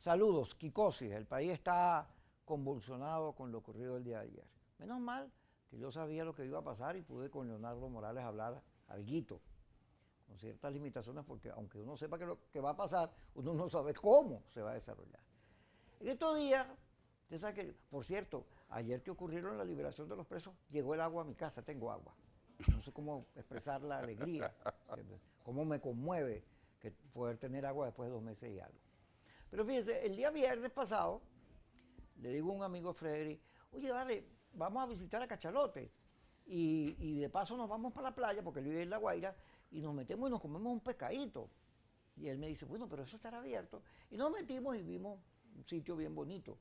Saludos, Kikosis. El país está convulsionado con lo ocurrido el día de ayer. Menos mal que yo sabía lo que iba a pasar y pude con Leonardo Morales hablar alguito, con ciertas limitaciones, porque aunque uno sepa que lo que va a pasar, uno no sabe cómo se va a desarrollar. En estos días, usted sabe que, por cierto, ayer que ocurrieron la liberación de los presos, llegó el agua a mi casa, tengo agua. No sé cómo expresar la alegría, cómo me conmueve que poder tener agua después de 2 meses y algo. Pero fíjense, el día viernes pasado, le digo a un amigo Frederick, oye, vale, vamos a visitar a Cachalote. Y de paso nos vamos para la playa, porque él vive en La Guaira, y nos metemos y nos comemos un pescadito. Y él me dice, bueno, pero eso estará abierto. Y nos metimos y vimos un sitio bien bonito.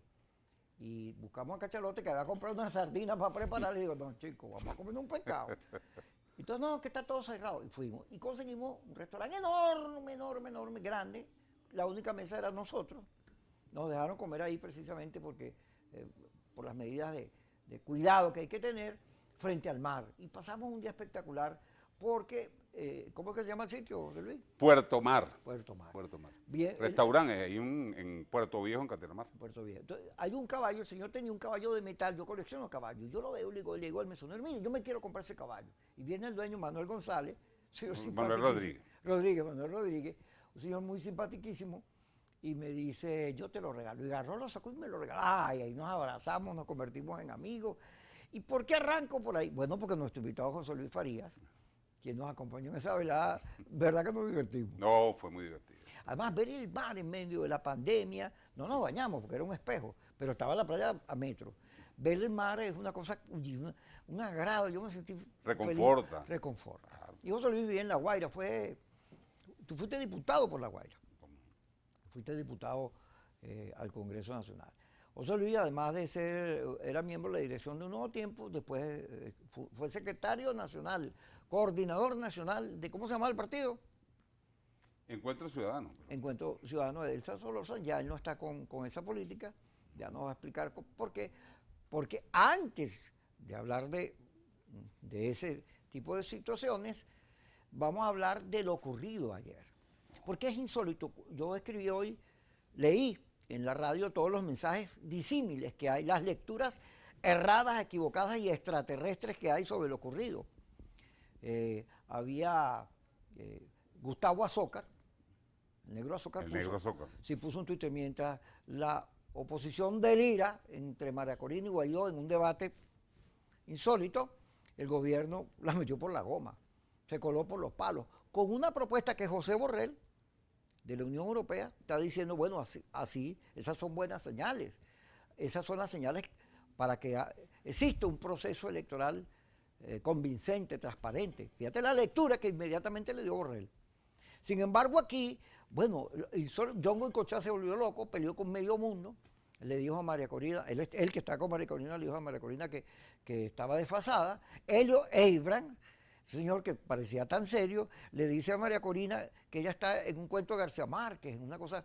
Y buscamos a Cachalote, que había comprado unas sardinas para preparar. Y digo, no, chicos, vamos a comer un pescado. Y entonces, no, que está todo cerrado. Y fuimos. Y conseguimos un restaurante enorme, enorme, enorme, grande. La única mesa era nosotros. Nos dejaron comer ahí precisamente porque, por las medidas de cuidado que hay que tener frente al mar. Y pasamos un día espectacular porque, ¿cómo es que se llama el sitio, José Luis? Puerto Mar. Puerto Mar. Puerto Mar. Bien, Restaurante, hay en Puerto Viejo, en Castelamar. Puerto Viejo. Entonces, hay un caballo, el señor tenía un caballo de metal, yo colecciono caballos. Yo lo veo, le digo al mesonero, mire, yo me quiero comprar ese caballo. Y viene el dueño, Manuel González, señor Manuel Rodríguez. Manuel Rodríguez, un señor muy simpaticísimo, y me dice, yo te lo regalo. Y agarró, lo sacó y me lo regaló. Ay, ahí nos abrazamos, nos convertimos en amigos. ¿Y por qué arranco por ahí? Bueno, porque nuestro invitado José Luis Farías, quien nos acompañó en esa velada, verdad que nos divertimos. No, fue muy divertido. Además, ver el mar en medio de la pandemia, no nos bañamos porque era un espejo, pero estaba la playa a metro. Ver el mar es una cosa, un agrado, yo me sentí Reconforta. feliz, reconforta. Claro. Y José Luis vivía en La Guaira, tú fuiste diputado por La Guaira, fuiste diputado al Congreso Nacional. José Luis, además de era miembro de la dirección de Un Nuevo Tiempo, después fue secretario nacional, coordinador nacional de, ¿cómo se llama el partido? Encuentro Ciudadano. Encuentro Ciudadano de Elsa Solórzano, ya él no está con esa política, ya nos va a explicar por qué. Porque antes de hablar de ese tipo de situaciones, vamos a hablar de lo ocurrido ayer. Porque es insólito. Yo escribí hoy, leí en la radio todos los mensajes disímiles que hay, las lecturas erradas, equivocadas y extraterrestres que hay sobre lo ocurrido. Había Gustavo Azócar, el negro Azócar, sí puso un tuit mientras la oposición delira entre María Corina y Guaidó en un debate insólito, el gobierno la metió por la goma, se coló por los palos, con una propuesta que José Borrell, de la Unión Europea, está diciendo, bueno, así esas son buenas señales, esas son las señales para que exista un proceso electoral convincente, transparente. Fíjate la lectura que inmediatamente le dio Borrell. Sin embargo, aquí, bueno, John Goycochea se volvió loco, peleó con medio mundo, le dijo a María Corina, él que está con María Corina, le dijo a María Corina que estaba desfasada. Helio Eibran, señor que parecía tan serio, le dice a María Corina que ella está en un cuento de García Márquez, en una cosa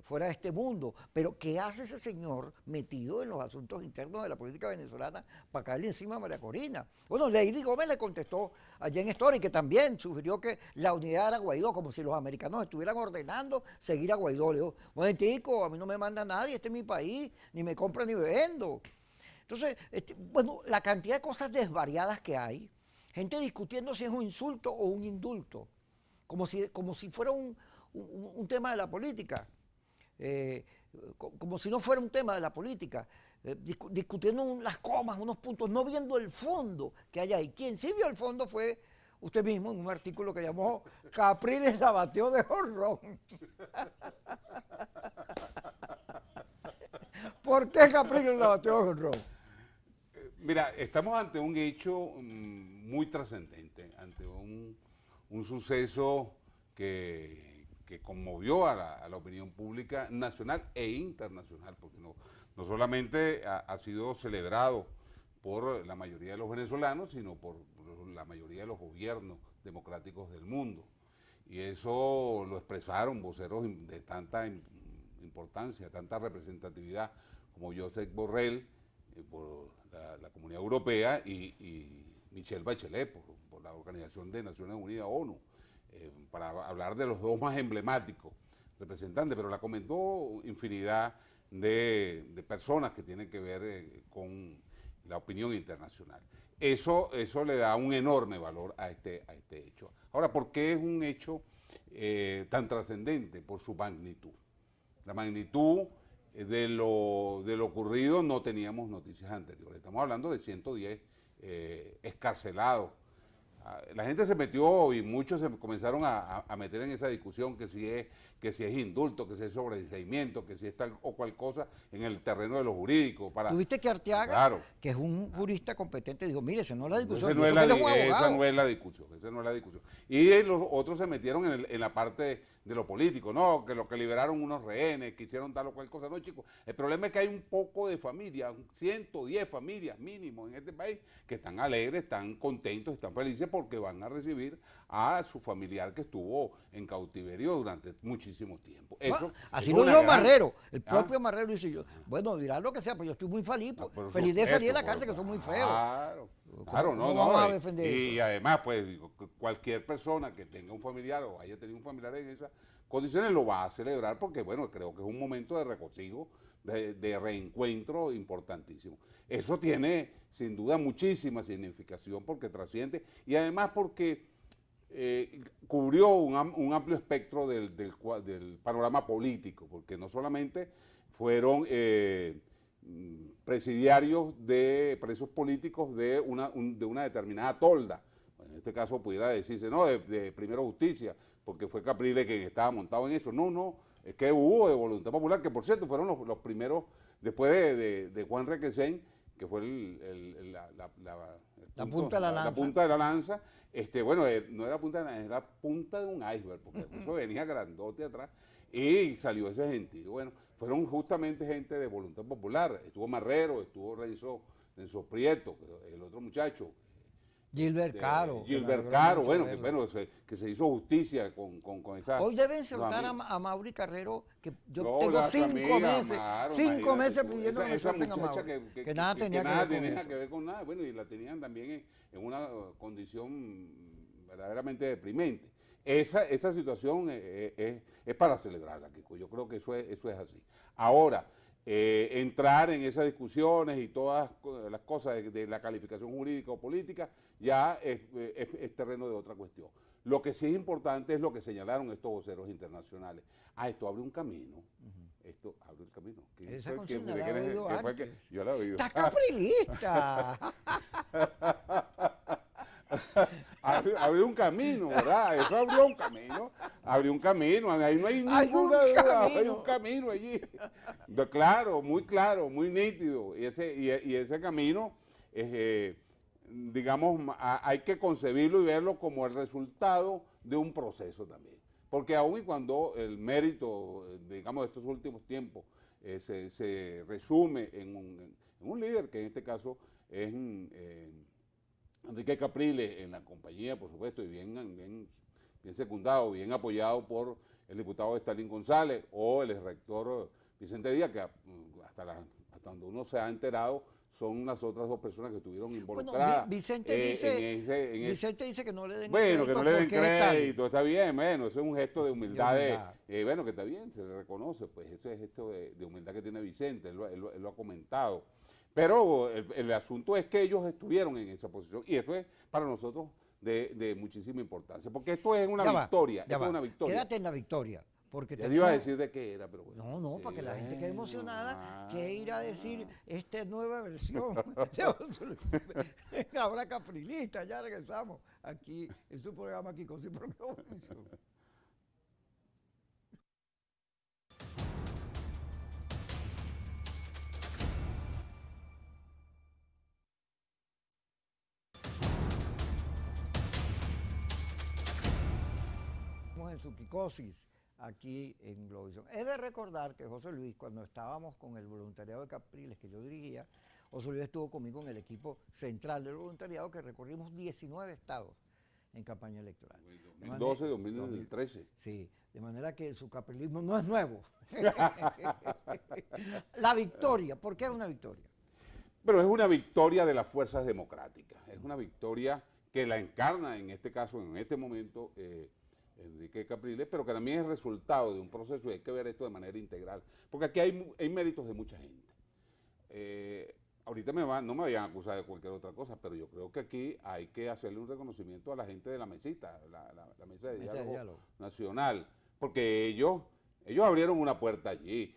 fuera de este mundo. Pero ¿qué hace ese señor metido en los asuntos internos de la política venezolana para caerle encima a María Corina? Bueno, Lady Gómez le contestó a Jen Story, que también sugirió que la unidad era Guaidó, como si los americanos estuvieran ordenando seguir a Guaidó. Le dijo, momentico, a mí no me manda nadie, este es mi país, ni me compra ni me vendo. Entonces, bueno, la cantidad de cosas desvariadas que hay, gente discutiendo si es un insulto o un indulto, como si fuera un tema de la política, como si no fuera un tema de la política, discutiendo las comas, unos puntos, no viendo el fondo que hay ahí. Quien sí vio el fondo fue usted mismo en un artículo que llamó Capriles la bateó de jonrón. ¿Por qué Capriles la bateó de jonrón? Mira, estamos ante un hecho muy trascendente, ante un suceso que conmovió a la opinión pública nacional e internacional, porque no solamente ha sido celebrado por la mayoría de los venezolanos, sino por la mayoría de los gobiernos democráticos del mundo. Y eso lo expresaron voceros de tanta importancia, tanta representatividad como Josep Borrell, por la Comunidad Europea, y Michelle Bachelet por la Organización de Naciones Unidas, ONU, para hablar de los dos más emblemáticos representante, pero la comentó infinidad de personas que tienen que ver con la opinión internacional. Eso le da un enorme valor a este hecho. Ahora, ¿por qué es un hecho tan trascendente? Por su magnitud. La magnitud de lo ocurrido no teníamos noticias anteriores. Estamos hablando de 110 excarcelados. La gente se metió y muchos se comenzaron a meter en esa discusión que si es indulto, que si es sobreseimiento, que si es tal o cual cosa en el terreno de lo jurídico. Tuviste que Arteaga, claro, que es un jurista competente, dijo, mire, esa no es la discusión. Esa no es la discusión. Y los otros se metieron en la parte de lo político, no, que lo que liberaron unos rehenes, que hicieron tal o cual cosa. No, chicos, el problema es que hay un poco de familias, 110 familias mínimo en este país, que están alegres, están contentos, están felices porque van a recibir a su familiar que estuvo en cautiverio durante muchísimo tiempo. Eso, así lo dijo Marrero, el propio Marrero dice yo, bueno, dirá lo que sea, pero yo estoy muy feliz, feliz de salir de la cárcel, que son muy feos. Claro, no vamos a defender eso. Y además, pues, cualquier persona que tenga un familiar o haya tenido un familiar en esas condiciones lo va a celebrar porque, bueno, creo que es un momento de regocijo, de reencuentro importantísimo. Eso tiene, sin duda, muchísima significación porque trasciende y además porque cubrió un amplio espectro del panorama político, porque no solamente fueron presidiarios de presos políticos de una determinada tolda. En este caso pudiera decirse, no, de Primero Justicia, porque fue Capriles quien estaba montado en eso. No, es que hubo de Voluntad Popular, que por cierto fueron los primeros, después de Juan Requesén, que fue la punta de la lanza. La punta de la lanza. Bueno, no era punta de la lanza, era punta de un iceberg, porque eso venía grandote atrás y salió ese gentío. Bueno, fueron justamente gente de Voluntad Popular. Estuvo Marrero, estuvo Renzo Prieto, el otro muchacho. Gilbert Caro. Bueno, que se hizo justicia con esa... Hoy deben soltar a Mauri Carrero, que yo tengo 5 meses, 5 meses pidiendo que me suelten a Mauri, que nada tenía que ver con nada. Bueno, y la tenían también en una condición verdaderamente deprimente. Esa situación es para celebrarla, Kiko. Yo creo que eso es así. Ahora, entrar en esas discusiones y todas las cosas de la calificación jurídica o política ya es terreno de otra cuestión. Lo que sí es importante es lo que señalaron estos voceros internacionales. Esto abre un camino. Esto abre el camino. Esa consigna la he oído antes. Yo la he oído. ¡Estás caprilista! Abrió un camino, ¿verdad? Eso abrió un camino. Abrió un camino. Ahí no hay ninguna duda. Hay un camino allí. Claro, muy nítido. Y ese camino, digamos, hay que concebirlo y verlo como el resultado de un proceso también. Porque aun y cuando el mérito, digamos, de estos últimos tiempos se resume en un líder, que en este caso es Enrique Capriles, en la compañía, por supuesto, y bien secundado, bien apoyado por el diputado Stalin González o el rector Vicente Díaz, que hasta donde uno se ha enterado son las otras dos personas que estuvieron involucradas. Bueno, Vicente dice que no le den crédito. Bueno, que no le den crédito, está bien, bueno, eso es un gesto de humildad. Bueno, que está bien, se le reconoce, pues ese es gesto de humildad que tiene Vicente, él lo ha comentado. Pero el asunto es que ellos estuvieron en esa posición y eso es para nosotros de muchísima importancia, porque esto es una victoria. Quédate en la victoria. Porque ya iba a decir de qué era, pero bueno. No, para que la gente quede emocionada, que ir a decir esta nueva versión. Ahora caprilista, ya regresamos aquí en su programa, aquí con su programa. En su Kikosis, aquí en Globovisión. He de recordar que José Luis, cuando estábamos con el voluntariado de Capriles que yo dirigía, José Luis estuvo conmigo en el equipo central del voluntariado que recorrimos 19 estados en campaña electoral. 2012, 2013. Sí, de manera que su caprilismo no es nuevo. La victoria, ¿por qué es una victoria? Pero es una victoria de las fuerzas democráticas, es una victoria que la encarna en este caso, en este momento, Enrique Capriles, pero que también es resultado de un proceso y hay que ver esto de manera integral, porque aquí hay méritos de mucha gente. Ahorita no me vayan a acusar de cualquier otra cosa, pero yo creo que aquí hay que hacerle un reconocimiento a la gente de la mesita, la mesa de diálogo nacional, porque ellos abrieron una puerta allí,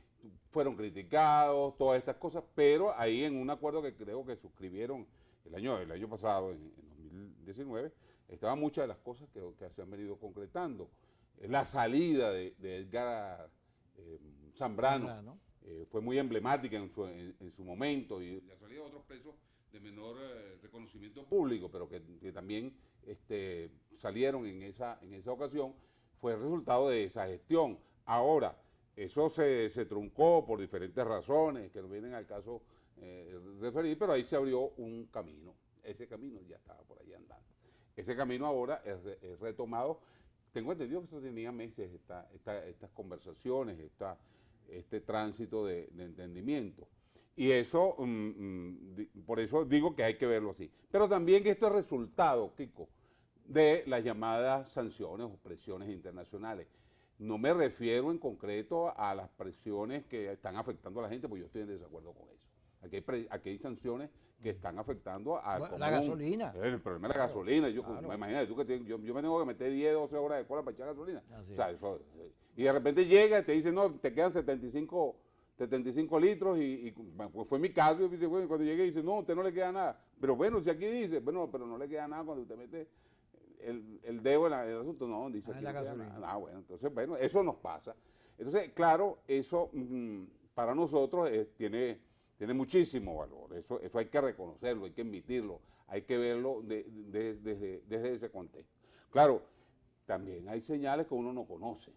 fueron criticados, todas estas cosas, pero ahí en un acuerdo que creo que suscribieron el año pasado, en 2019, estaban muchas de las cosas que se han venido concretando. La salida de Edgar Zambrano. Fue muy emblemática en su momento, y la salida de otros presos de menor reconocimiento público, pero que también salieron en esa ocasión, fue el resultado de esa gestión. Ahora, eso se truncó por diferentes razones que no vienen al caso referir, pero ahí se abrió un camino. Ese camino ya estaba por ahí andando. Ese camino ahora es retomado. Tengo entendido que esto tenía meses, estas conversaciones, este tránsito de entendimiento. Y eso, por eso digo que hay que verlo así. Pero también que esto es resultado, Kiko, de las llamadas sanciones o presiones internacionales. No me refiero en concreto a las presiones que están afectando a la gente, porque yo estoy en desacuerdo con eso. Aquí hay sanciones que están afecando a la gasolina. El problema de la gasolina. Imagínate tú que yo me tengo que meter 10, 12 horas de cola para echar gasolina. O sea, y de repente llega y te dice, no, te quedan 75 litros y pues fue mi caso. Y cuando llegué dice, no, a usted no le queda nada. Pero bueno, si aquí dice, bueno, pero no le queda nada cuando usted mete el dedo en el asunto. No, dice aquí la gasolina. Bueno, entonces, bueno, eso nos pasa. Entonces, claro, eso para nosotros tiene muchísimo valor, eso hay que reconocerlo, hay que admitirlo, hay que verlo desde ese contexto. Claro, también hay señales que uno no conoce,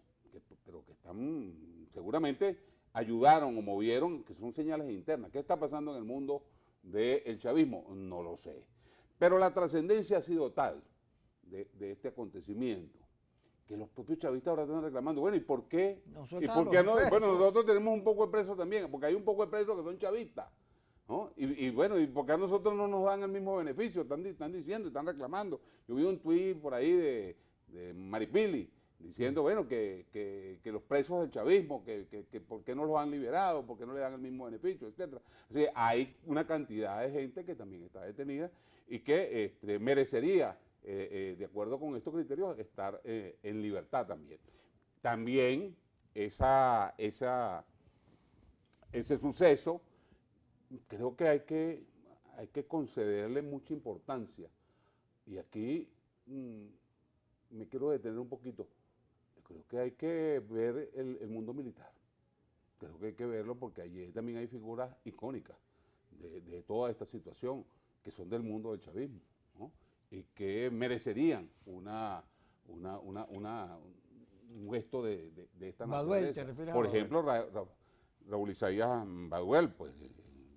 pero que están, seguramente ayudaron o movieron, que son señales internas. ¿Qué está pasando en el mundo del chavismo? No lo sé. Pero la trascendencia ha sido tal de este acontecimiento, que los propios chavistas ahora están reclamando, bueno, ¿y por qué? No, bueno, nosotros tenemos un poco de presos también, porque hay un poco de presos que son chavistas, ¿no? Y bueno, ¿y por qué a nosotros no nos dan el mismo beneficio? Están diciendo, están reclamando. Yo vi un tuit por ahí de Maripili, diciendo, bueno, que los presos del chavismo, que por qué no los han liberado, por qué no le dan el mismo beneficio, etcétera. O sea, hay una cantidad de gente que también está detenida y que merecería, de acuerdo con estos criterios, estar en libertad también. También ese suceso, creo que hay que concederle mucha importancia. Y aquí me quiero detener un poquito. Creo que hay que ver el mundo militar. Creo que hay que verlo porque allí también hay figuras icónicas de toda esta situación que son del mundo del chavismo, ¿no? Y que merecerían un gesto de esta naturaleza. Por ejemplo, Raúl Isaías Baduel, pues,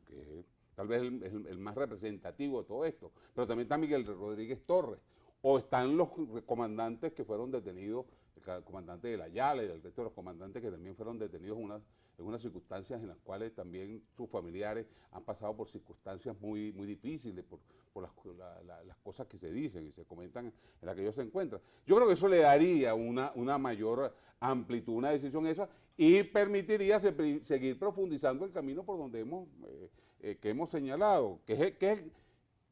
que tal vez el más representativo de todo esto, pero también está Miguel Rodríguez Torres, o están los comandantes que fueron detenidos, el comandante de la Yala y el resto de los comandantes que también fueron detenidos en unas circunstancias en las cuales también sus familiares han pasado por circunstancias muy, muy difíciles, por las cosas que se dicen y se comentan en las que ellos se encuentran. Yo creo que eso le daría una mayor amplitud, una decisión esa, y permitiría seguir profundizando el camino por donde que hemos señalado, que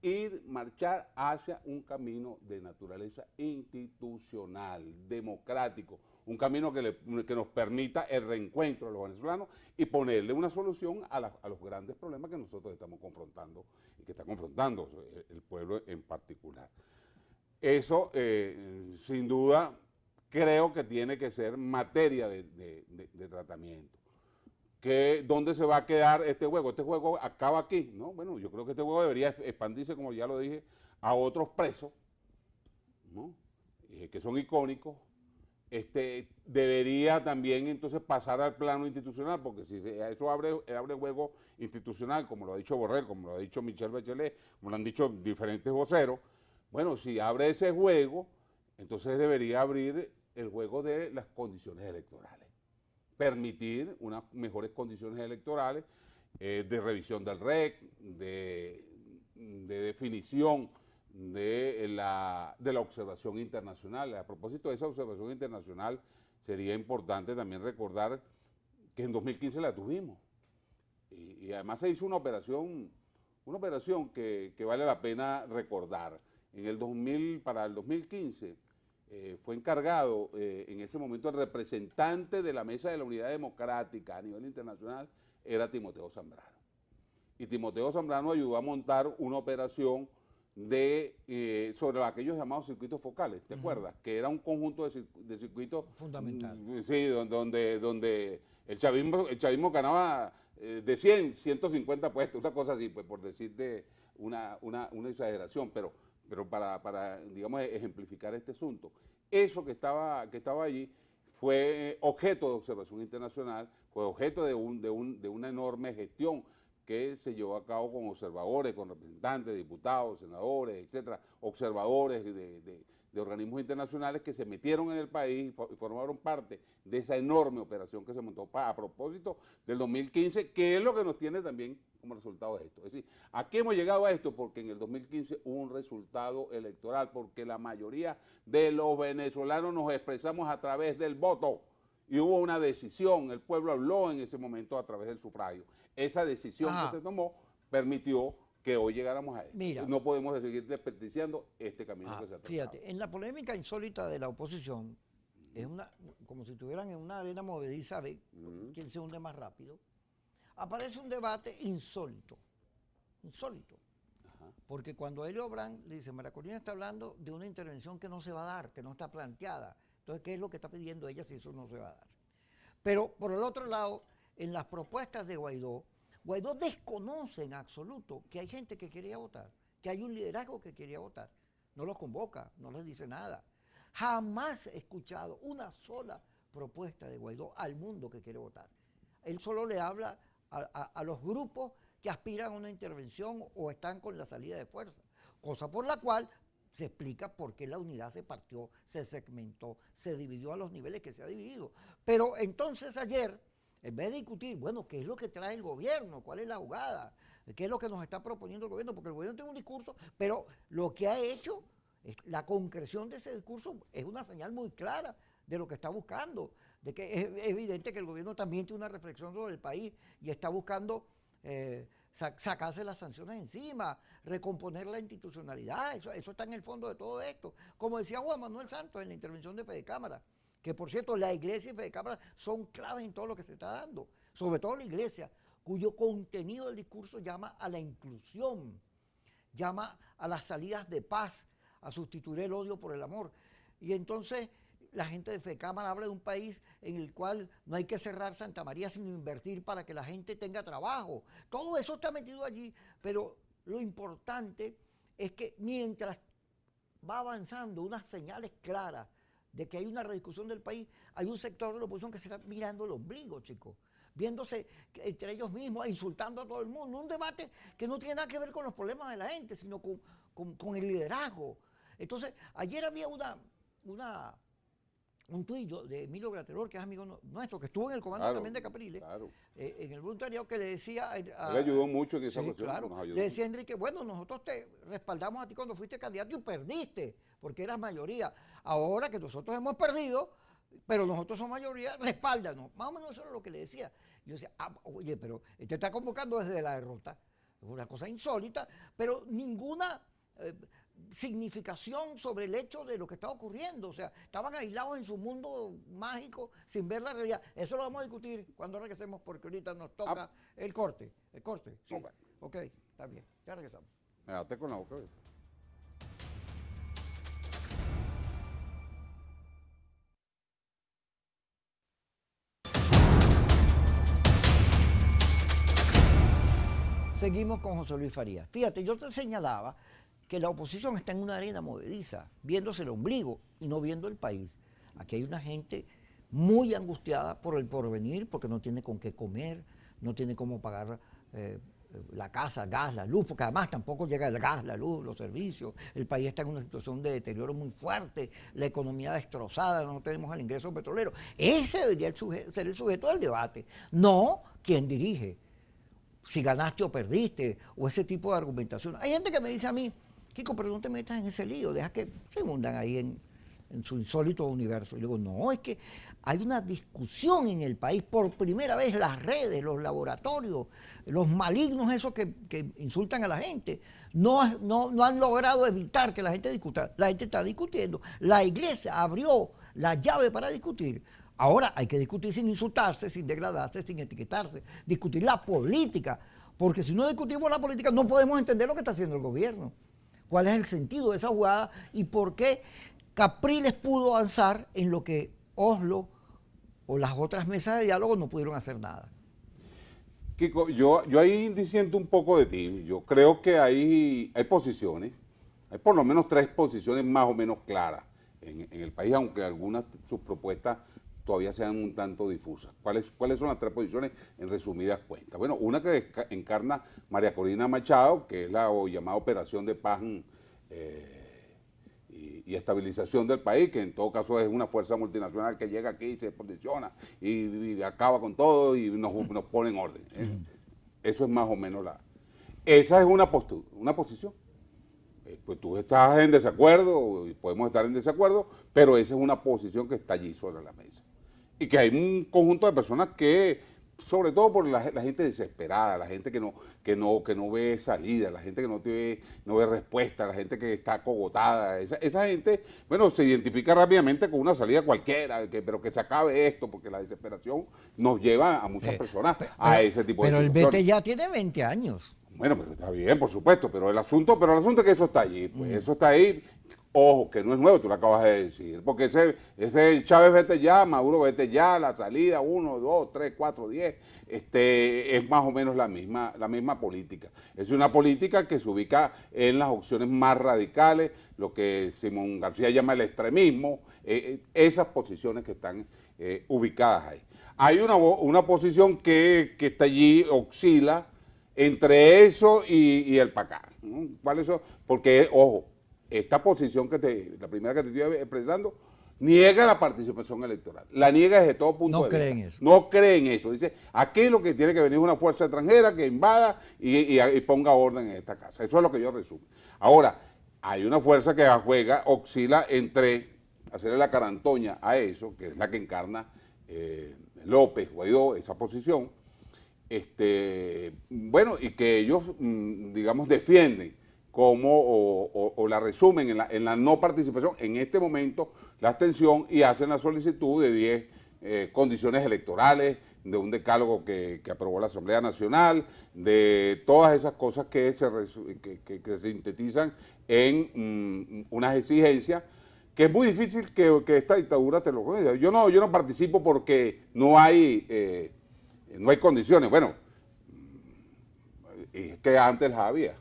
es marchar hacia un camino de naturaleza institucional, democrático, un camino que nos permita el reencuentro de los venezolanos y ponerle una solución a los grandes problemas que nosotros estamos confrontando y que está confrontando el pueblo en particular. Eso, sin duda, creo que tiene que ser materia de tratamiento. ¿Dónde se va a quedar este juego? Este juego acaba aquí, ¿no? Bueno, yo creo que este juego debería expandirse, como ya lo dije, a otros presos, ¿no? Que son icónicos. Debería también entonces pasar al plano institucional, porque si eso abre juego institucional, como lo ha dicho Borrell, como lo ha dicho Michelle Bachelet, como lo han dicho diferentes voceros, bueno, si abre ese juego, entonces debería abrir el juego de las condiciones electorales. Permitir unas mejores condiciones electorales, de revisión del REC, de definición de la observación internacional. A propósito de esa observación internacional, sería importante también recordar que en 2015 la tuvimos. Y además se hizo una operación que vale la pena recordar. Para el 2015 fue encargado en ese momento el representante de la Mesa de la Unidad Democrática a nivel internacional, era Timoteo Zambrano. Y Timoteo Zambrano ayudó a montar una operación sobre aquellos llamados circuitos focales, ¿te acuerdas? Que era un conjunto de circuitos fundamental. Sí, donde el chavismo ganaba de 100, 150 puestos, una cosa así, pues por decirte una exageración, pero para digamos, ejemplificar este asunto. Eso que estaba allí fue objeto de observación internacional, fue objeto de una enorme gestión que se llevó a cabo con observadores, con representantes, diputados, senadores, etcétera, observadores de organismos internacionales que se metieron en el país y formaron parte de esa enorme operación que se montó a propósito del 2015, que es lo que nos tiene también como resultado de esto. Es decir, ¿a qué hemos llegado a esto? Porque en el 2015 hubo un resultado electoral, porque la mayoría de los venezolanos nos expresamos a través del voto y hubo una decisión, el pueblo habló en ese momento a través del sufragio. Esa decisión que se tomó permitió que hoy llegáramos a esto. Mira, no podemos seguir desperdiciando este camino que se ha trazado. Fíjate, en la polémica insólita de la oposición, es como si estuvieran en una arena movediza, quién se hunde más rápido, aparece un debate insólito, porque cuando Helio Brand le dice, María Corina está hablando de una intervención que no se va a dar, que no está planteada, entonces, ¿qué es lo que está pidiendo ella si eso no se va a dar? Pero, por el otro lado, en las propuestas de Guaidó desconoce en absoluto que hay gente que quería votar, que hay un liderazgo que quería votar. No los convoca, no les dice nada. Jamás he escuchado una sola propuesta de Guaidó al mundo que quiere votar. Él solo le habla a los grupos que aspiran a una intervención o están con la salida de fuerza, cosa por la cual se explica por qué la unidad se partió, se segmentó, se dividió a los niveles que se ha dividido. Pero entonces ayer, en vez de discutir, bueno, ¿qué es lo que trae el gobierno? ¿Cuál es la jugada? ¿Qué es lo que nos está proponiendo el gobierno? Porque el gobierno tiene un discurso, pero lo que ha hecho, la concreción de ese discurso es una señal muy clara de lo que está buscando, de que es evidente que el gobierno también tiene una reflexión sobre el país y está buscando sacarse las sanciones encima, recomponer la institucionalidad, eso está en el fondo de todo esto. Como decía Juan Manuel Santos en la intervención de Fede Cámara, que por cierto la iglesia y Fede Cámara son claves en todo lo que se está dando, sobre todo la iglesia, cuyo contenido del discurso llama a la inclusión, llama a las salidas de paz, a sustituir el odio por el amor. Y entonces la gente de Fede Cámara habla de un país en el cual no hay que cerrar Santa María sino invertir para que la gente tenga trabajo. Todo eso está metido allí, pero lo importante es que mientras va avanzando unas señales claras de que hay una rediscusión del país, hay un sector de la oposición que se está mirando el ombligo, chicos, viéndose entre ellos mismos, insultando a todo el mundo. Un debate que no tiene nada que ver con los problemas de la gente, sino con el liderazgo. Entonces, ayer había un tuit de Emilio Graterol, que es amigo nuestro, que estuvo en el comando también de Capriles, en el voluntariado, que le decía... Él ayudó mucho en esa cuestión. Claro, le decía a Enrique, bueno, nosotros te respaldamos a ti cuando fuiste candidato y perdiste, porque eras mayoría. Ahora que nosotros hemos perdido, pero nosotros somos mayoría, respáldanos. Más o menos eso era lo que le decía. Yo decía, oye, pero te está convocando desde la derrota. Es una cosa insólita, pero ninguna... significación sobre el hecho de lo que está ocurriendo. O sea, estaban aislados en su mundo mágico sin ver la realidad. Eso lo vamos a discutir cuando regresemos, porque ahorita nos toca el corte. Sí. Ok, está bien, ya regresamos. Me date con la boca. Seguimos con José Luis Farías. Fíjate, yo te señalaba que la oposición está en una arena movediza, viéndose el ombligo y no viendo el país. Aquí hay una gente muy angustiada por el porvenir, porque no tiene con qué comer, no tiene cómo pagar la casa, gas, la luz, porque además tampoco llega el gas, la luz, los servicios. El país está en una situación de deterioro muy fuerte, la economía destrozada, no tenemos el ingreso petrolero. Ese debería ser el sujeto del debate, no quien dirige, si ganaste o perdiste, o ese tipo de argumentación. Hay gente que me dice a mí, Kiko, pero no te metas en ese lío, deja que se hundan ahí en su insólito universo. Y digo, no, es que hay una discusión en el país, por primera vez las redes, los laboratorios, los malignos esos que insultan a la gente, no han logrado evitar que la gente discuta. La gente está discutiendo. La iglesia abrió la llave para discutir. Ahora hay que discutir sin insultarse, sin degradarse, sin etiquetarse, discutir la política, porque si no discutimos la política no podemos entender lo que está haciendo el gobierno. ¿Cuál es el sentido de esa jugada y por qué Capriles pudo avanzar en lo que Oslo o las otras mesas de diálogo no pudieron hacer nada? Kiko, yo ahí disiento un poco de ti. Yo creo que hay posiciones, hay por lo menos 3 posiciones más o menos claras en el país, aunque algunas de sus propuestas todavía sean un tanto difusas. ¿Cuáles son las 3 posiciones en resumidas cuentas? Bueno, una que encarna María Corina Machado, que es la llamada Operación de Paz y Estabilización del país, que en todo caso es una fuerza multinacional que llega aquí y se posiciona y acaba con todo y nos pone en orden. Eso es más o menos esa es una posición. Pues tú estás en desacuerdo, y podemos estar en desacuerdo, pero esa es una posición que está allí sobre la mesa. Y que hay un conjunto de personas que, sobre todo por la gente desesperada, la gente que no ve salida, la gente que no ve respuesta, la gente que está acogotada, esa gente, bueno, se identifica rápidamente con una salida cualquiera, pero que se acabe esto, porque la desesperación nos lleva a muchas personas a ese tipo de situaciones. Pero el Vete ya tiene 20 años. Bueno, pero está bien, por supuesto, pero el asunto es que eso está allí, pues eso está ahí. Ojo, que no es nuevo, tú lo acabas de decir, porque ese Chávez vete ya, Maduro vete ya, la salida 1, 2, 3, 4, 10, es más o menos la misma política. Es una política que se ubica en las opciones más radicales, lo que Simón García llama el extremismo, esas posiciones que están ubicadas ahí. Hay una posición que está allí, oscila entre eso y el PACAR, ¿no? ¿Cuál es eso? Porque, ojo, esta posición la primera que te estoy expresando, niega la participación electoral. La niega desde todo punto de vista. No creen eso. No creen eso. Dice, aquí lo que tiene que venir es una fuerza extranjera que invada y ponga orden en esta casa. Eso es lo que yo resumo. Ahora, hay una fuerza que juega, oscila entre hacerle la carantoña a eso, que es la que encarna López, Guaidó, esa posición, bueno, y que ellos, digamos, defienden o la resumen en la no participación, en este momento, la abstención, y hacen la solicitud de 10 condiciones electorales, de un decálogo que aprobó la Asamblea Nacional, de todas esas cosas que se sintetizan en unas exigencias, que es muy difícil que esta dictadura te lo conceda. Yo no participo porque no hay condiciones. Bueno, es que antes las había.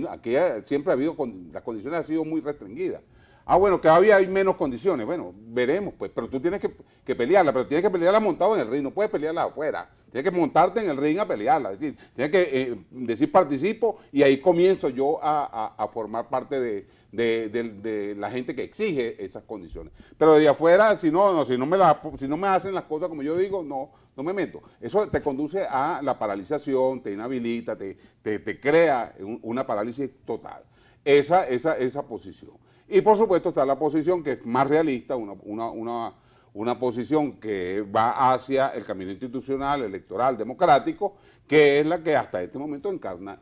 Aquí siempre ha habido, las condiciones han sido muy restringidas. Bueno, que hay menos condiciones. Bueno, veremos, pues, pero tú tienes que pelearla, pero tienes que pelearla montado en el ring, no puedes pelearla afuera. Tienes que montarte en el ring a pelearla. Es decir, tienes que decir participo y ahí comienzo yo a formar parte de la gente que exige esas condiciones. Pero de afuera, si no me hacen las cosas como yo digo, no me meto. Eso te conduce a la paralización, te inhabilita, te crea una parálisis total. Esa posición. Y por supuesto está la posición que es más realista, una posición que va hacia el camino institucional, electoral, democrático, que es la que hasta este momento encarna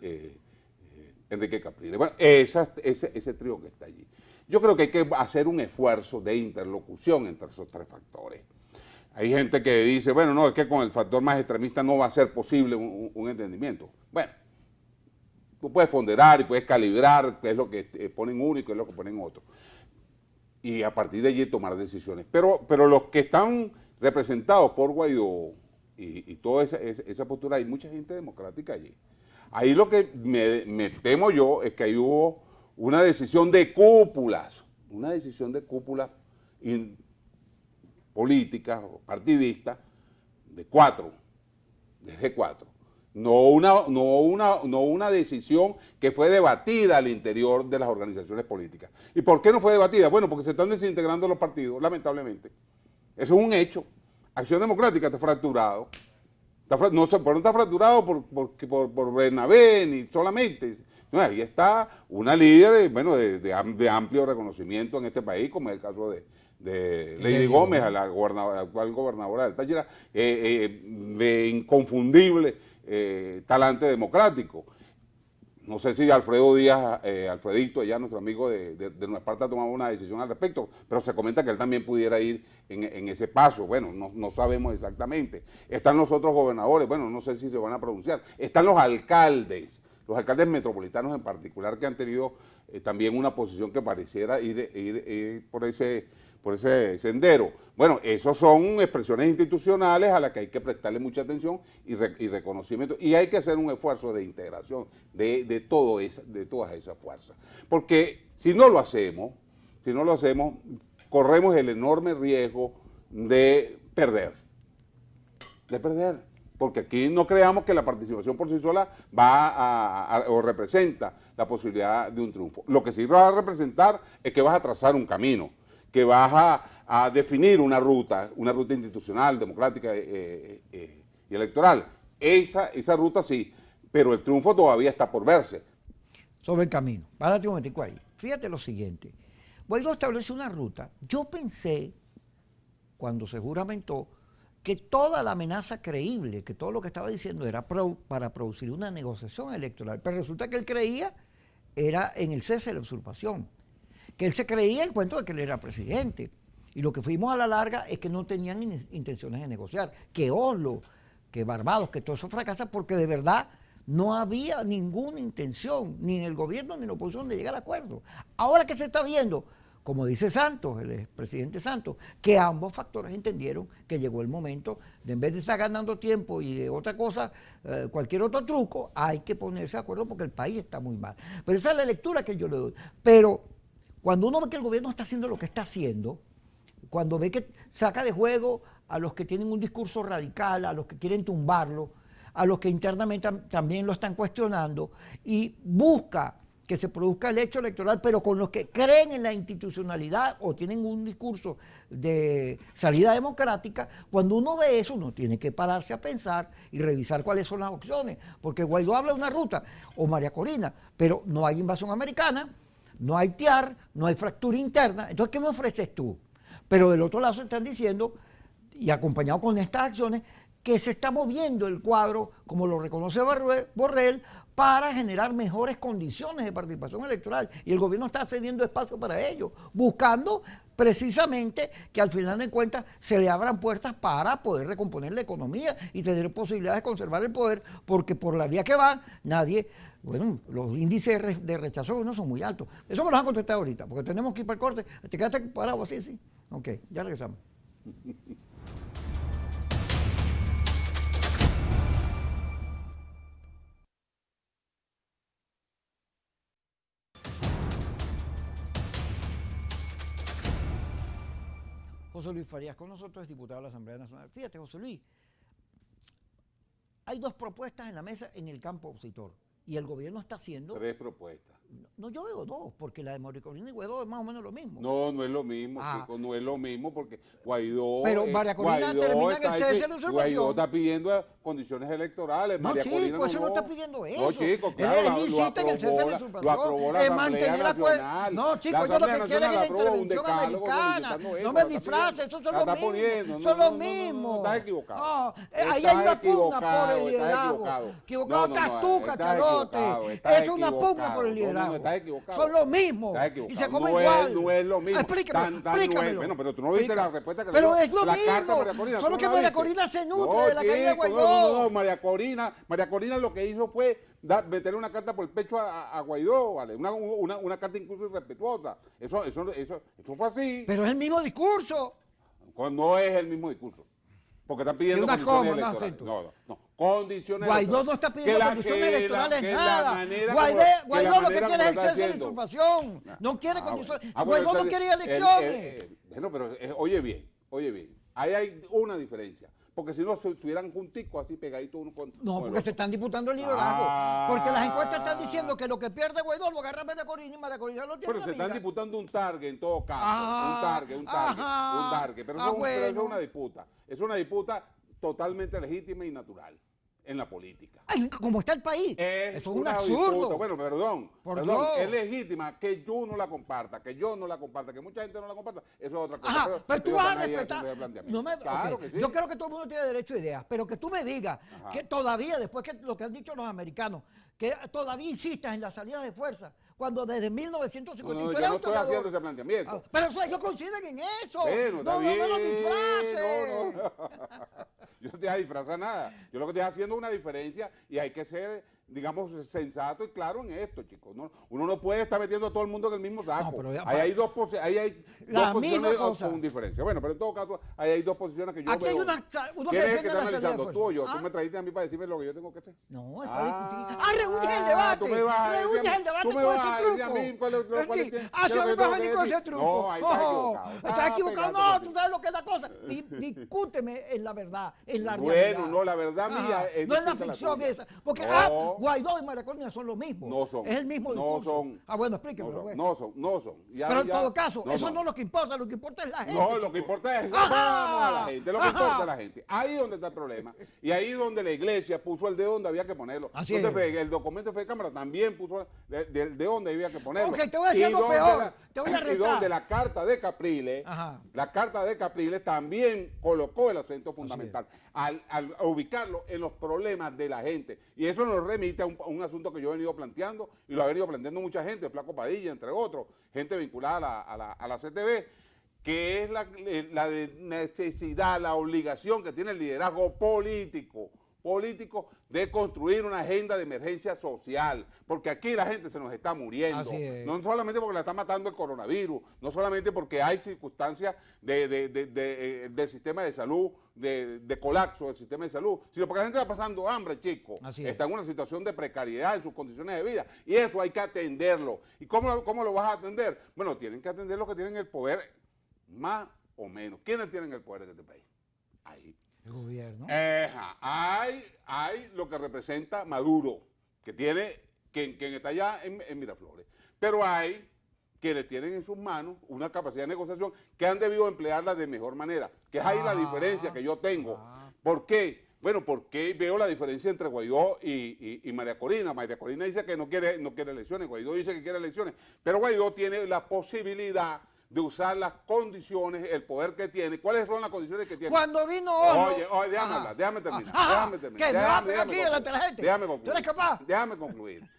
Enrique Capriles. Bueno, ese trío que está allí. Yo creo que hay que hacer un esfuerzo de interlocución entre esos 3 factores. Hay gente que dice, bueno, no, es que con el factor más extremista no va a ser posible un entendimiento. Bueno, tú puedes ponderar y puedes calibrar qué es lo que ponen uno y qué es lo que ponen otro. Y a partir de allí tomar decisiones. Pero los que están representados por Guaidó y toda esa postura, hay mucha gente democrática allí. Ahí lo que me temo yo es que ahí hubo una decisión de cúpulas políticas o partidistas de 4. No una decisión que fue debatida al interior de las organizaciones políticas. ¿Y por qué no fue debatida? Bueno, porque se están desintegrando los partidos, lamentablemente. Eso es un hecho. Acción Democrática está fracturado. No está fracturado por Bernabé, ni solamente, No, ahí está una líder, bueno, de amplio reconocimiento en este país, como es el caso de Lady Gómez, a la actual gobernadora del Táchira, de inconfundible talante democrático. No sé si Alfredo Díaz, Alfredito, ya nuestro amigo de Nueva Esparta, ha tomado una decisión al respecto, pero se comenta que él también pudiera ir en ese paso. Bueno, no sabemos exactamente. Están los otros gobernadores, bueno, no sé si se van a pronunciar. Están los alcaldes metropolitanos en particular, que han tenido también una posición que pareciera ir por ese sendero. Bueno, esos son expresiones institucionales a las que hay que prestarle mucha atención y reconocimiento, y hay que hacer un esfuerzo de integración de todas esas fuerzas. Porque si no lo hacemos, corremos el enorme riesgo de perder. Porque aquí no creamos que la participación por sí sola o representa la posibilidad de un triunfo. Lo que sí va a representar es que vas a trazar un camino, que vas a definir una ruta institucional, democrática y electoral. Esa ruta sí, pero el triunfo todavía está por verse. Sobre el camino. Párate un momentico ahí. Fíjate lo siguiente. Guaidó establece una ruta. Yo pensé, cuando se juramentó, que toda la amenaza creíble, que todo lo que estaba diciendo era para producir una negociación electoral. Pero resulta que él creía era en el cese de la usurpación. Que él se creía el cuento de que él era presidente. Y lo que fuimos a la larga es que no tenían intenciones de negociar. Que Oslo, que Barbados, que todo eso fracasa porque de verdad no había ninguna intención, ni en el gobierno ni en la oposición, de llegar a acuerdo. Ahora que se está viendo, como dice Santos, el expresidente Santos, que ambos factores entendieron que llegó el momento de, en vez de estar ganando tiempo y de otra cosa, cualquier otro truco, hay que ponerse de acuerdo porque el país está muy mal. Pero esa es la lectura que yo le doy. Pero cuando uno ve que el gobierno está haciendo lo que está haciendo, cuando ve que saca de juego a los que tienen un discurso radical, a los que quieren tumbarlo, a los que internamente también lo están cuestionando, y busca que se produzca el hecho electoral, pero con los que creen en la institucionalidad o tienen un discurso de salida democrática, cuando uno ve eso, uno tiene que pararse a pensar y revisar cuáles son las opciones, porque Guaidó habla de una ruta, o María Corina, pero no hay invasión americana, no hay TIAR, no hay fractura interna, entonces ¿qué me ofreces tú? Pero del otro lado se están diciendo, y acompañado con estas acciones, que se está moviendo el cuadro, como lo reconoce Borrell, para generar mejores condiciones de participación electoral. Y el gobierno está cediendo espacio para ello, buscando precisamente que al final de cuentas se le abran puertas para poder recomponer la economía y tener posibilidades de conservar el poder, porque por la vía que van, los índices de rechazo no son muy altos. Eso me lo van a contestar ahorita, porque tenemos que ir para el corte. ¿Te quedaste parado así? Sí. Ok, ya regresamos. José Luis Farías con nosotros, es diputado de la Asamblea Nacional. Fíjate, José Luis, hay dos propuestas en la mesa en el campo opositor y el gobierno está haciendo... 3 propuestas. No, yo veo 2, porque la de María Corina y Guaidó es más o menos lo mismo. No es lo mismo, Chico, no es lo mismo porque Guaidó... Pero María Corina termina en el cese de la usurpación. Guaidó está pidiendo condiciones electorales. No, María chico, Corina eso no está pidiendo eso. No, chico, claro. Él insiste en el cese de la usurpación, en mantener la cuerda. No, chico, yo lo que quiero es la intervención americana. No me disfraces, esos son los mismos. Son los mismos. Estás equivocado. No, ahí hay una pugna por el liderazgo. Equivocado estás tú, cachalote. Es una pugna por el liderazgo. Son los mismos. Y se come igual. No es lo mismo. Explícamelo. Bueno, pero tú no viste la respuesta que le dio. dio. Pero es lo mismo. Solo que María Corina se nutre de la caída de Guaidó. No, María Corina lo que hizo fue meterle una carta por el pecho a Guaidó, ¿vale? Una carta incluso irrespetuosa. Eso fue así. Pero es el mismo discurso. No es el mismo discurso. Porque están pidiendo condiciones electorales. No. Condiciones Guaidó no está pidiendo condiciones electorales nada. Guaidó lo que quiere es el cese de la usurpación. No quiere condiciones. Guaidó no quiere elecciones. Bueno, pero oye bien. Ahí hay una diferencia. Porque si no, estuvieran junticos así pegaditos uno con... No, porque se están disputando el liderazgo. Porque las encuestas están diciendo que lo que pierde Guaidó lo agarra María Corina y María Corina lo tiene. Pero se están disputando un target en todo caso. Un target. Pero eso es una disputa. Es una disputa totalmente legítima y natural. en la política. Ay, como está el país. Eso es un absurdo. Disputa. Bueno, perdón, Dios. es legítima que yo no la comparta, que mucha gente no la comparta, eso es otra cosa. Ajá, pero tú vas a respetar. Claro que sí. Yo creo que todo el mundo tiene derecho a ideas, pero que tú me digas que todavía, después que lo que han dicho los americanos, que todavía insistas en la salida de fuerza, cuando desde 1950 yo no estoy haciendo ese planteamiento. Pero eso, ellos coinciden en eso. Bueno, no me lo disfraces. Yo no te voy a disfrazar nada. Yo lo que estoy haciendo es una diferencia y hay que ser, digamos, sensato y claro en esto, chicos. Uno no puede estar metiendo a todo el mundo en el mismo saco. Hay dos posiciones con diferencia. Bueno, pero en todo caso, hay dos posiciones que yo aquí veo. Hay uno que ¿Quién es el que defiende está la salida de analizando? fuerza. Tú o yo. Tú me trajiste a mí para decirme lo que yo tengo que hacer. No, es para discutir. Reúnes el debate. Reúnes el debate con ese truco. Yo no vas a venir con ese truco. No, ahí está equivocado. Estás equivocado. No, tú sabes lo que es la cosa. Discúteme en la verdad, en la realidad. Bueno, no, la verdad mía es no es la ficción esa. Porque Guaidó y María Corina son lo mismo. No son. Es el mismo discurso. Bueno, explíquemelo. No son. Pero en todo caso, eso no es lo que importa. Lo que importa es la gente. No, lo que importa es la gente. Lo que importa es la gente. Ahí es donde está el problema. Y ahí es donde la iglesia puso el dedo donde había que ponerlo. Así es. El documento de Cámara también puso de donde había que ponerlo. Ok, te voy a decir algo peor. Te voy a retar. Y donde la carta de Capriles también colocó el acento fundamental al ubicarlo en los problemas de la gente. Y eso nos remite a un asunto que yo he venido planteando y lo ha venido planteando mucha gente, Flaco Padilla, entre otros, gente vinculada a la CTV, que es la necesidad, la obligación que tiene el liderazgo político de construir una agenda de emergencia social, porque aquí la gente se nos está muriendo, no solamente porque la está matando el coronavirus, no solamente porque hay circunstancias del sistema de salud, de colapso del sistema de salud, sino porque la gente está pasando hambre, chicos, está en una situación de precariedad en sus condiciones de vida, y eso hay que atenderlo. ¿Y cómo lo vas a atender? Bueno, tienen que atender los que tienen el poder, más o menos. ¿Quiénes tienen el poder en este país? Ahí. El gobierno. Hay lo que representa Maduro, quien está allá en Miraflores. Pero hay quienes tienen en sus manos una capacidad de negociación que han debido emplearla de mejor manera. Que es ahí la diferencia que yo tengo. ¿Por qué? Bueno, porque veo la diferencia entre Guaidó y María Corina. María Corina dice que no quiere elecciones, Guaidó dice que quiere elecciones. Pero Guaidó tiene la posibilidad de usar las condiciones, el poder que tiene. ¿Cuáles son las condiciones que tiene? Cuando vino Oslo... Oye, déjame hablar, déjame terminar. ¿Qué? Déjame concluir. ¿Tú eres capaz? Déjame concluir.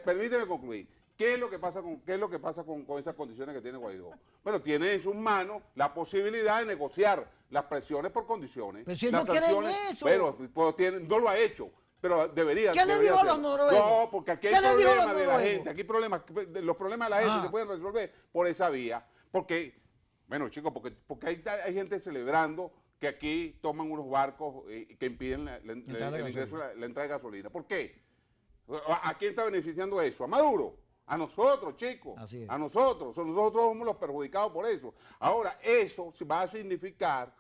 Permíteme concluir. ¿Qué es lo que pasa con esas condiciones que tiene Guaidó? Bueno, tiene en sus manos la posibilidad de negociar las presiones por condiciones. Pero si él no quiere eso. Pero no lo ha hecho. Pero debería. ¿Qué le dijo a los noruegos? No, porque aquí hay problemas de la gente. Aquí los problemas de la gente se pueden resolver por esa vía. Porque, bueno, chicos, porque hay gente celebrando que aquí toman unos barcos que impiden la entrada de gasolina. ¿Por qué? ¿A quién está beneficiando eso? ¿A Maduro? A nosotros, chicos. A nosotros. Nosotros somos los perjudicados por eso. Ahora, eso va a significar,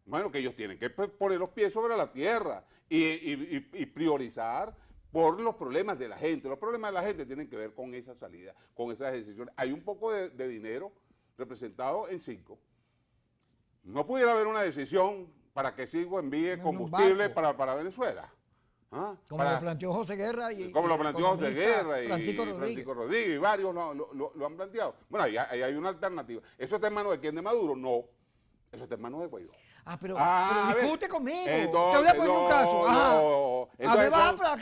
bueno, que ellos tienen que poner los pies sobre la tierra y priorizar por los problemas de la gente. Los problemas de la gente tienen que ver con esa salida, con esas decisiones. Hay un poco de dinero representado en Cinco. No pudiera haber una decisión para que Cinco envíe combustible para Venezuela. Como lo planteó José Guerra y Francisco Rodríguez y varios lo han planteado. Bueno, ahí hay una alternativa. ¿Eso está en manos de quién? ¿De Maduro? No. Eso está en manos de Guaidó. Pero discute conmigo. Te voy a poner un caso.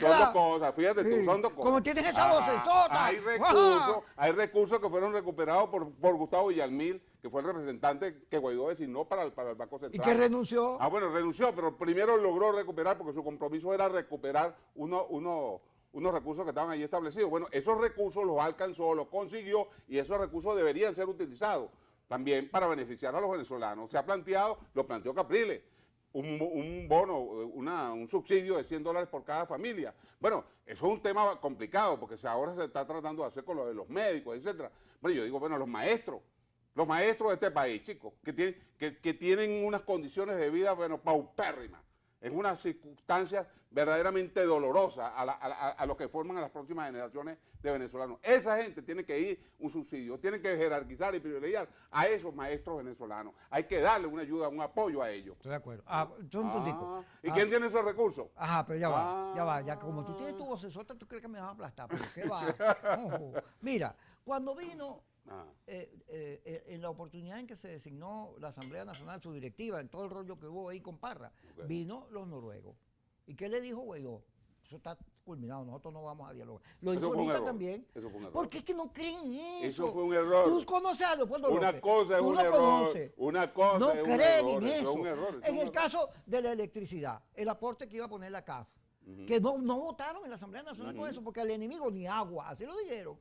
Son dos cosas, fíjate tú, son dos cosas. Como tienes esa vocesota. Hay recursos que fueron recuperados por Gustavo Villamil, que fue el representante que Guaidó designó para el Banco Central. ¿Y que renunció? Bueno, renunció, pero primero logró recuperar, porque su compromiso era recuperar unos recursos que estaban allí establecidos. Bueno, esos recursos los alcanzó, los consiguió, y esos recursos deberían ser utilizados también para beneficiar a los venezolanos. Se ha planteado, lo planteó Capriles, un bono, un subsidio de $100 por cada familia. Bueno, eso es un tema complicado, porque ahora se está tratando de hacer con lo de los médicos, etcétera. Bueno, yo digo, bueno, los maestros de este país, chicos, que tienen unas condiciones de vida, bueno, paupérrimas. Es una circunstancia verdaderamente dolorosa a los que forman a las próximas generaciones de venezolanos. Esa gente tiene que ir un subsidio, tiene que jerarquizar y privilegiar a esos maestros venezolanos. Hay que darle una ayuda, un apoyo a ellos. Estoy de acuerdo. ¿Y quién tiene esos recursos? Ajá, pero ya como tú tienes tu vocesota, tú crees que me vas a aplastar, pero ¿qué va? Ojo. Mira, cuando vino en la oportunidad en que se designó la Asamblea Nacional, su directiva, en todo el rollo que hubo ahí con Parra, vino los noruegos. ¿Y qué le dijo Guaidó? Eso está culminado, nosotros no vamos a dialogar. Lo hizo ahorita también. Eso fue un error. Porque es que no creen en eso. Eso fue un error. Tú conoces a Leopoldo López. Una cosa es un error. Una cosa no es un creen error. en eso. Es un error. En el caso de la electricidad, el aporte que iba a poner la CAF, que no votaron en la Asamblea Nacional con eso, porque al enemigo ni agua, así lo dijeron.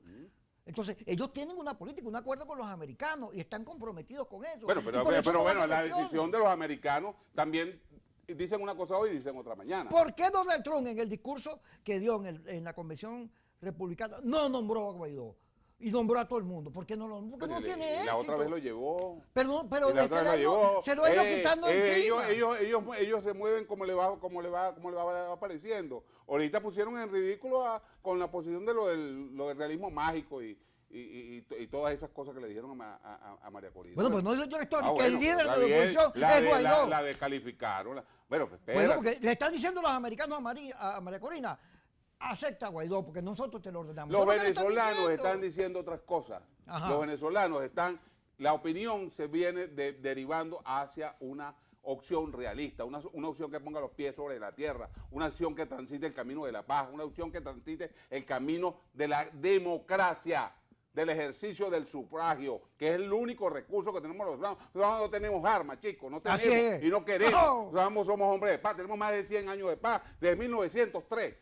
Entonces, ellos tienen una política, un acuerdo con los americanos y están comprometidos con eso. Bueno, pero bueno, la decisión de los americanos también dicen una cosa hoy y dicen otra mañana. ¿Por qué Donald Trump en el discurso que dio en la convención republicana no nombró a Guaidó? Y nombró a todo el mundo. ¿Por qué no lo nombró? Porque no tiene éxito. La otra vez lo llevó. Pero se lo ha ido quitando encima. Ellos se mueven como le va apareciendo. Ahorita pusieron en ridículo con la posición de lo del realismo mágico y todas esas cosas que le dijeron a María Corina. Bueno, pues no es la historia, que el líder de la oposición es Guaidó. La descalificaron. Bueno, pues Bueno, porque le están diciendo los americanos a María Corina, acepta Guaidó, porque nosotros te lo ordenamos. Los venezolanos están diciendo otras cosas. Ajá. Los venezolanos la opinión se viene derivando hacia una opción realista, una opción que ponga los pies sobre la tierra, una opción que transite el camino de la paz, una opción que transite el camino de la democracia, del ejercicio del sufragio, que es el único recurso que tenemos los venezolanos. Nosotros no tenemos armas, chicos, no tenemos y no queremos. Nosotros somos hombres de paz, tenemos más de 100 años de paz, desde 1903.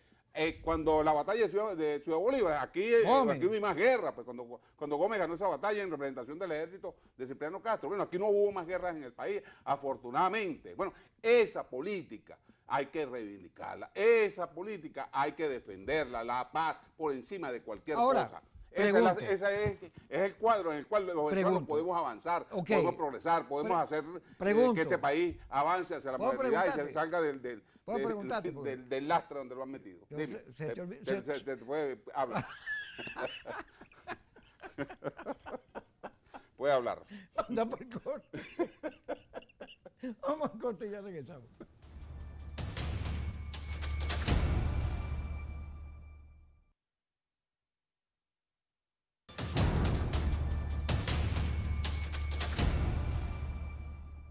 Cuando la batalla de Ciudad Bolívar, aquí no hay más guerra, pues cuando Gómez ganó esa batalla en representación del ejército de Cipriano Castro, bueno, aquí no hubo más guerras en el país, afortunadamente. Bueno, esa política hay que reivindicarla, esa política hay que defenderla, la paz por encima de cualquier cosa. Ese es el cuadro en el cual los venezolanos podemos avanzar, podemos progresar, podemos hacer que este país avance hacia la modernidad y se salga del lastre donde lo han metido. Dime, te puede hablar. Puede hablar. Anda por corte. Vamos a corte y ya regresamos.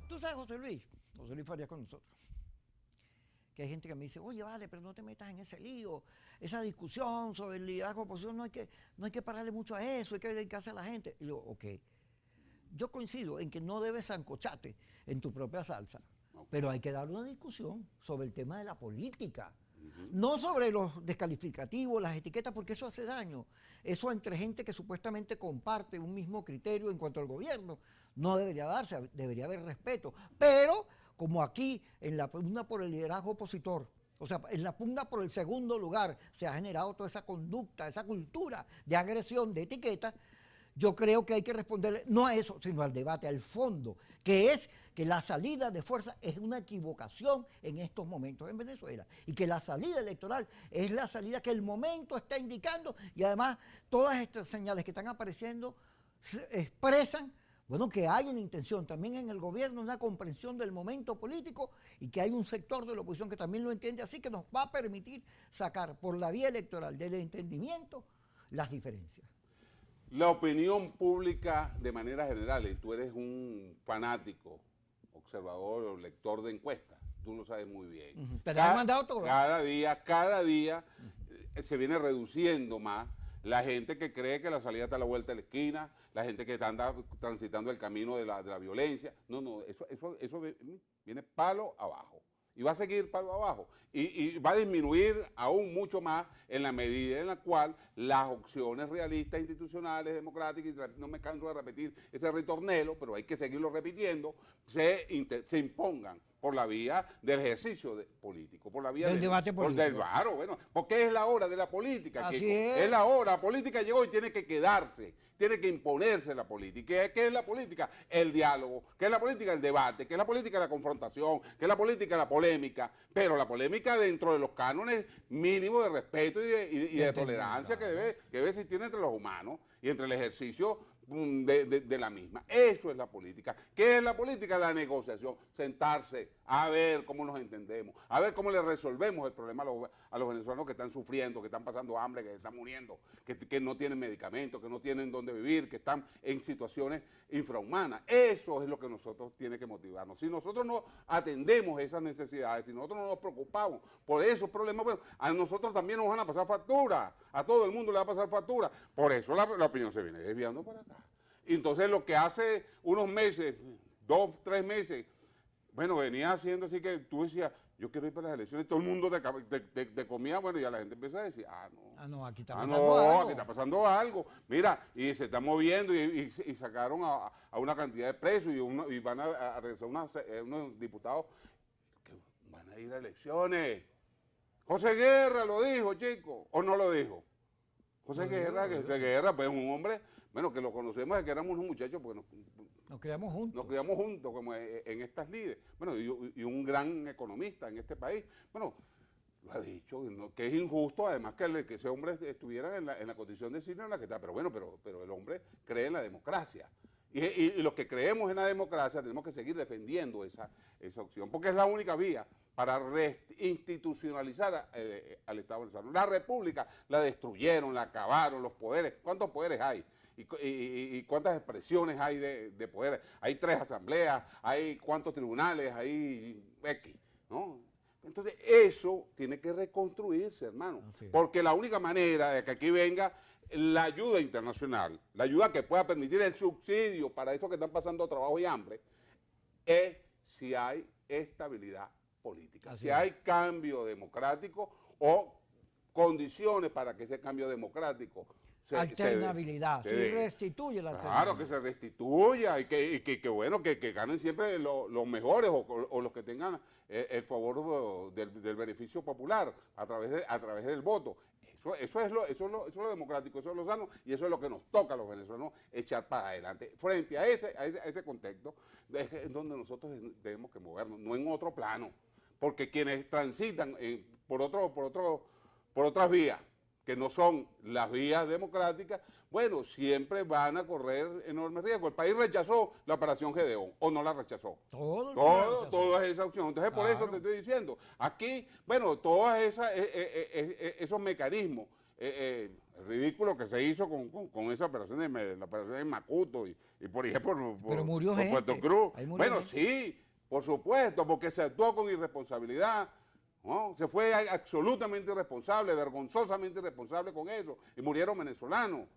Tú sabes, José Luis Farías con nosotros, que hay gente que me dice, oye, vale, pero no te metas en ese lío, esa discusión sobre el liderazgo de oposición, no hay que pararle mucho a eso, hay que dedicarse a la gente. Y yo, ok, yo coincido en que no debes sancocharte en tu propia salsa, pero hay que dar una discusión sobre el tema de la política, no sobre los descalificativos, las etiquetas, porque eso hace daño. Eso entre gente que supuestamente comparte un mismo criterio en cuanto al gobierno, no debería darse, debería haber respeto. Pero, como aquí, en la pugna por el liderazgo opositor, o sea, en la pugna por el segundo lugar, se ha generado toda esa conducta, esa cultura de agresión, de etiquetas. Yo creo que hay que responderle no a eso, sino al debate, al fondo, que es que la salida de fuerza es una equivocación en estos momentos en Venezuela y que la salida electoral es la salida que el momento está indicando y además todas estas señales que están apareciendo expresan, bueno, que hay una intención también en el gobierno, una comprensión del momento político y que hay un sector de la oposición que también lo entiende así, que nos va a permitir sacar por la vía electoral del entendimiento las diferencias. La opinión pública de manera general, y tú eres un fanático, observador o lector de encuestas, tú lo sabes muy bien. Te han mandado todo. Cada día se viene reduciendo más la gente que cree que la salida está a la vuelta de la esquina, la gente que anda transitando el camino de la violencia. No, eso viene palo abajo. Y va a seguir palo abajo. Y va a disminuir aún mucho más en la medida en la cual las opciones realistas, institucionales, democráticas, y no me canso de repetir ese ritornelo, pero hay que seguirlo repitiendo, se impongan por la vía del ejercicio político, por la vía del debate político. Claro, bueno, porque es la hora de la política. Así es la hora, la política llegó y tiene que quedarse, tiene que imponerse la política. ¿Qué es la política? El diálogo. ¿Qué es la política? El debate. ¿Qué es la política? La confrontación. ¿Qué es la política? La polémica. Pero la polémica dentro de los cánones mínimos de respeto y de tolerancia que debe existir entre los humanos y entre el ejercicio de la misma. Eso es la política. ¿Qué es la política? La negociación. Sentarse a ver cómo nos entendemos, a ver cómo le resolvemos el problema a los venezolanos que están sufriendo, que están pasando hambre, que están muriendo, que no tienen medicamentos, que no tienen dónde vivir, que están en situaciones infrahumanas. Eso es lo que nosotros tiene que motivarnos. Si nosotros no atendemos esas necesidades, si nosotros no nos preocupamos por esos problemas, bueno, a nosotros también nos van a pasar factura, a todo el mundo le va a pasar factura. Por eso la opinión se viene desviando para acá. Y entonces lo que hace unos meses, 2, 3 meses, bueno, venía haciendo así que tú decías, yo quiero ir para las elecciones, todo el mundo te comía, bueno, y a la gente empieza a decir, no, aquí está pasando algo. Aquí está pasando algo. Mira, y se está moviendo y sacaron a una cantidad de presos y van a regresar unos diputados que van a ir a elecciones. José Guerra lo dijo, chico, ¿o no lo dijo? José Guerra, pues un hombre, bueno, que lo conocemos desde que éramos unos muchachos, porque nos criamos juntos. Nos criamos juntos, como en estas lides. Bueno, y un gran economista en este país. Bueno, lo ha dicho, ¿no? Que es injusto, además, que ese hombre estuviera en la condición de signo en la que está. Pero bueno, pero el hombre cree en la democracia. Y los que creemos en la democracia tenemos que seguir defendiendo esa opción, porque es la única vía para reinstitucionalizar al Estado venezolano. La República la destruyeron, la acabaron, los poderes. ¿Cuántos poderes hay? Y cuántas expresiones hay de poderes. Hay 3 asambleas, hay cuántos tribunales, hay X, ¿no? Entonces eso tiene que reconstruirse, hermano, porque la única manera de que aquí venga la ayuda internacional, la ayuda que pueda permitir el subsidio para esos que están pasando trabajo y hambre, es si hay estabilidad política, si hay cambio democrático o condiciones para que ese cambio democrático alternabilidad, se restituye la alternabilidad. Claro, que se restituya y que bueno, que ganen siempre los mejores o los que tengan el favor del beneficio popular a través del voto. Eso es lo democrático, eso es lo sano y eso es lo que nos toca a los venezolanos echar para adelante. Frente a ese contexto es donde nosotros tenemos que movernos, no en otro plano, porque quienes transitan por otras vías, que no son las vías democráticas, bueno, siempre van a correr enormes riesgos. El país rechazó la operación Gedeón, ¿o no la rechazó? Toda esa opción. Entonces, por eso te estoy diciendo, aquí, bueno, todos esos mecanismos, el ridículo que se hizo con esa operación de Macuto y por ejemplo, por Puerto Cruz. Bueno, sí, por supuesto, porque se actuó con irresponsabilidad. ¿No? Se fue absolutamente irresponsable, vergonzosamente irresponsable con eso, y murieron venezolanos.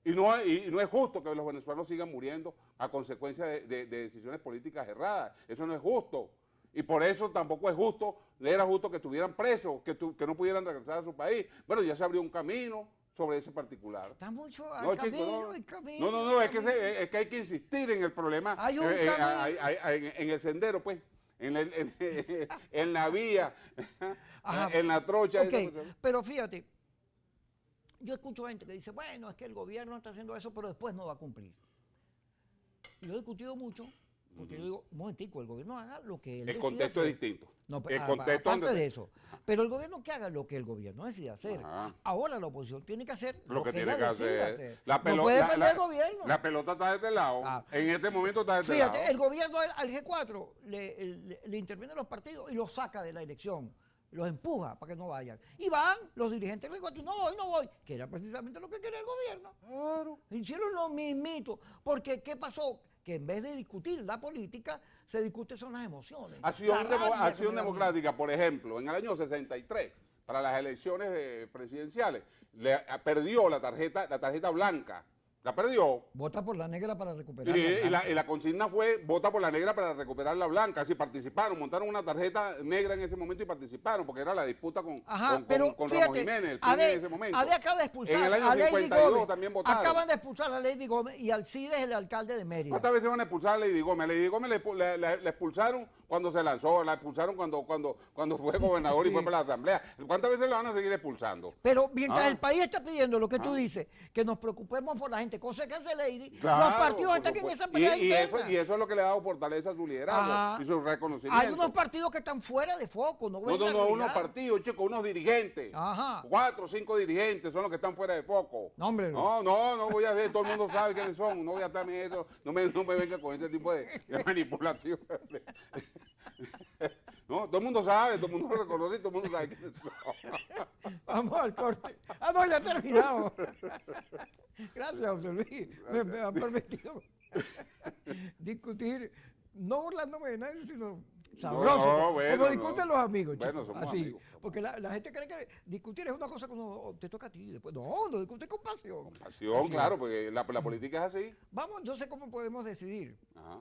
Y no es justo que los venezolanos sigan muriendo a consecuencia de decisiones políticas erradas. Eso no es justo. Y por eso tampoco era justo que estuvieran presos, que no pudieran regresar a su país. Bueno, ya se abrió un camino sobre ese particular. Está mucho al camino, el camino. No, es que hay que insistir en el problema, hay un camino. En el sendero, pues. En la vía, en la trocha. Okay, pero fíjate, yo escucho gente que dice, bueno, es que el gobierno está haciendo eso, pero después no va a cumplir. Y lo he discutido mucho, porque yo digo, un momentico, el gobierno haga lo que él decida hacer. El contexto es distinto. No, aparte de eso. Pero el gobierno que haga lo que el gobierno decide hacer. Ahora la oposición tiene que hacer lo que ella decide hacer. No puede depender del gobierno. La pelota está de este lado. En este momento está de este lado. Fíjate, el gobierno al G4 le interviene a los partidos y los saca de la elección. Los empuja para que no vayan. Y van los dirigentes del G4, no voy. Que era precisamente lo que quería el gobierno. Claro. Hicieron lo mismito. Porque, ¿qué pasó? Que en vez de discutir la política, se discuten son las emociones. Acción Democrática, por ejemplo, en el año 63, para las elecciones presidenciales, perdió la tarjeta blanca. La perdió. Vota por la negra para recuperar y la consigna fue, vota por la negra para recuperar la blanca. Así participaron, montaron una tarjeta negra en ese momento y participaron, porque era la disputa con Ramón Jiménez, el PRI en ese momento. Acaba de expulsar en el año 52 también votaron. Acaban de expulsar a Lady Gómez y Alcides, el alcalde de Mérida. ¿Cuántas veces van a expulsar a Lady Gómez? A Lady Gómez le expulsaron cuando se lanzó, la expulsaron cuando fue gobernador y fue para la asamblea. ¿Cuántas veces la van a seguir expulsando? Pero mientras el país está pidiendo lo que tú dices, que nos preocupemos por la gente, cosa que hace Lady, Claro, los partidos están en esa pelea interna. y eso es lo que le ha dado fortaleza a su liderazgo y su reconocimiento. Hay unos partidos que están fuera de foco, no unos partidos, chicos, unos dirigentes. 4 o 5 dirigentes son los que están fuera de foco. No, hombre. No voy a hacer, todo el mundo sabe quiénes son, no voy a estar en eso, no me venga con ese tipo de manipulación. No, todo el mundo sabe, todo el mundo lo reconoce, todo el mundo sabe quiénes son. Vamos al corte. No, ya terminamos. Gracias, José Luis. Me han permitido discutir, no burlándome de nadie, sino sabroso, como discuten los amigos, bueno, somos así, amigos. porque la gente cree que discutir es una cosa que te toca a ti, después no discute con pasión. Con pasión, así, claro, porque la política es así. Vamos, yo sé cómo podemos decidir,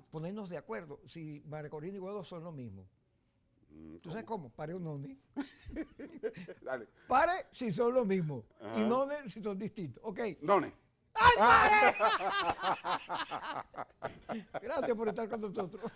ponernos de acuerdo, si María Corina y Guado son lo mismo. ¿Tú sabes cómo? Pare o no, ni. Dale. Pare si son lo mismo y no si son distintos, ¿ok? Done. ¡Ay, Gracias por estar con nosotros.